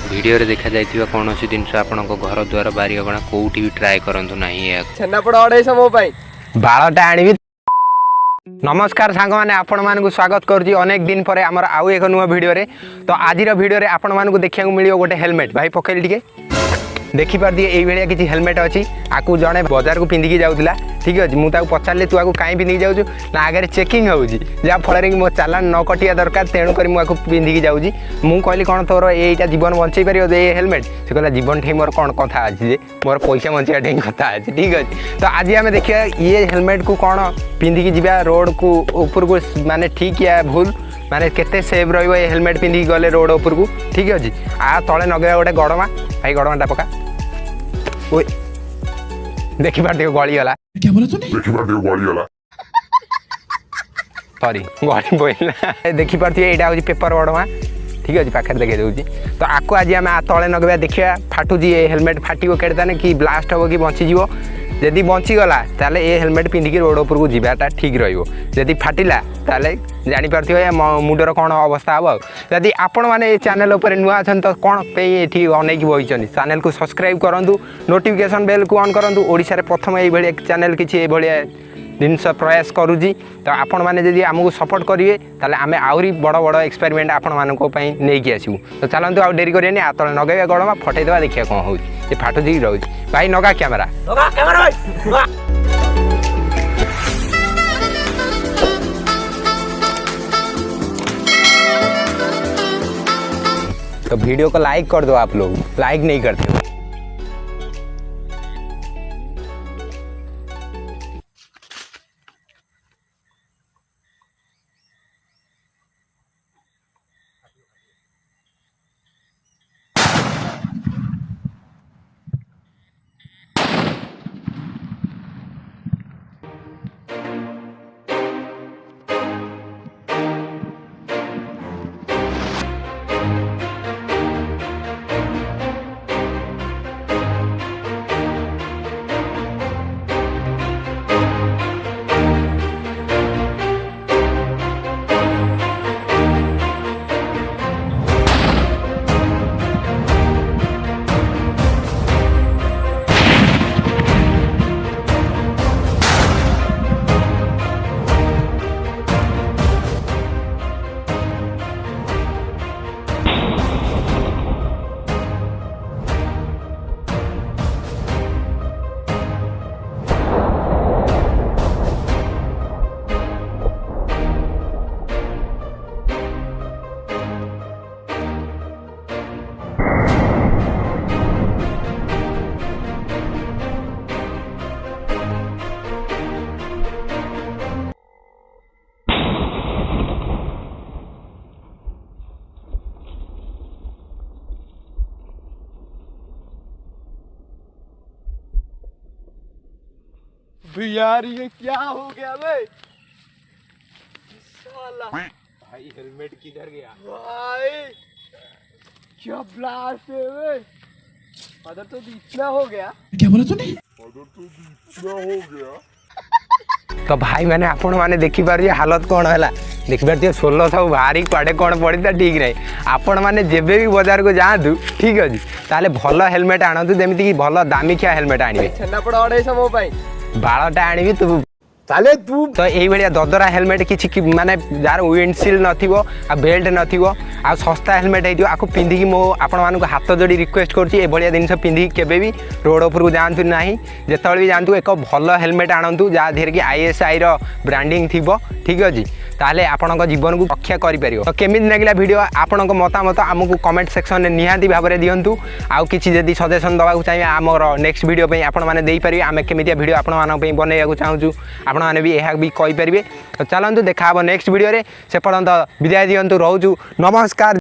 Video रे देखा जाइथिबा कोनोसी जिनस आपनको घर द्वार बारी अगणा कोउठी भी ट्राई करंतु नाही या छेनापड़ 250 मो पई बाळटा आनिबी। नमस्कार सांग मैंने आपण मानक स्वागत करुँच अनेक दिन पर आमर आउ एक नुआ वीडियो रे। तो आज वीडियो रे आपण मानक देखा मिलियो गोटे हेलमेट भाई पकेल टिके देखी पार दिए ये किसी हेलमेट अच्छी आपको जड़े बजार को पिंधिकी जाऊला ठीक अच्छे मुझे पचारे तू आपको कहीं पिंधिकी जाऊँ ना आगे चेकिंग होगी जहाँफल कि मो चालान न कटिया दरकार तेणुक मुझे पिंधिकी जाऊँगी मुझे कहली कौन तोर यहीटा जीवन बचे पार ये हेलमेट से कहला जीवन ठी मोर कौन कथा अच्छी मोर पैसा बचाया ठी कथा अच्छी ठीक अच्छे। तो आज आम देखिए ये हेलमेट को कौन पिंधिकी जा रोड को ऊपर को माने ठीक या भूल माने केते सेफ रहिबो ये हेलमेट पिंधिकी गले रोड ऊपर को ठीक अच्छे। आ तले नगे गोटे गड़मा भाई गड़माटा पका ओए देखी पार देखो गली गला क्या बोला तूने? देखी पार देखो गली गला सॉरी गली बोलना देखी पार एटा होची पेपर गड़मा ठीक अच्छे पाखे देखे दूसरी। तो आपको आज आम तले नगे देखा फाटू ये हेलमेट फाटिबो केड़े कि ब्लास्ट हम कि बचीज जदि बचीगला ताले ये हेलमेट पिंधिकी रोड उपर को जावाटा ठीक रही फाटिला ताले जापारे मुंडर कौन अवस्था हम। जदि आपण मैंने चैनल उपर नुआ अच्छा तो कौन पे अनेक बही चैनल को सब्सक्राइब करूँ नोटिफिकेशन बेल को ऑन करूँ। ओडिशा रे प्रथम ये चैनल किसी जिनस प्रयास करुँची। तो आपण मैंने जदि आमको सपोर्ट करेंगे ताले आमे आउरी बड़ बड़ एक्सपेरिमेंट आपण मानक नहीं आसू। तो चलते आ डेरी करें तले नगेवा गड़मा फटईदेवा देखिए कौन हो फाटू जी रोज भाई नगा कैमेरा तो वीडियो को लाइक कर दो आप लोग लाइक नहीं करते हो। यार ये क्या हो गया बे साला भाई हेलमेट किधर गया भाई क्या ब्लास्ट है बे मदर तो इतना हो गया। क्या बोला तूने? तो भाई मैंने आपण मैंने देखी पारे हालत कौन है देखी पारे 16 सब बाहरी कड़े कौन पड़ता ठीक नहीं। आपण मैंने जेबे भी बाजार को जातु ठीक अच्छे ताले भल हेलमेट आणतु जमीती कि भल दामिकिया हेलमेट आनिबे। छेनापड़ 250 मो पई बाळटा आनिबी तू ताले तू तो यही भाया ददरा हेलमेट किसी माने जार विंडशील्ड नथिबो आ बेल्ट नथिबो आ सस्ता हेलमेट होइदियो आको पिंधिकी मो आपण मानक हाथ जोड़ी रिक्वेस्ट करछि ए भलिया जिनस पिंधिकी केबे भी रोड ऊपर को जानतु नाही जेतबे भी जानतु एक भल हेलमेट आणंतु जा धेर कि ISI रो ब्रांडिंग थिबो ठीक अछि ताले आपनक जीवन को रक्षा करि परियो। तो केमिति लागिला वीडियो आपनक मतामत आमको कमेंट सेक्शन में निहाती भाव में दियंतु आ किछि जदि सजेशन दवा चाहिए आमर नेक्स्ट वीडियो पे आपण माने देई परिबे आमे केमितिया वीडियो आपण मानक पे बनेया को चाहूछु आपण माने भी यह भी कहि परिबे। तो चलंतु देखा नेक्स्ट वीडियो रे से पर्यंत विदाय दियंतु रहउछु नमस्कार।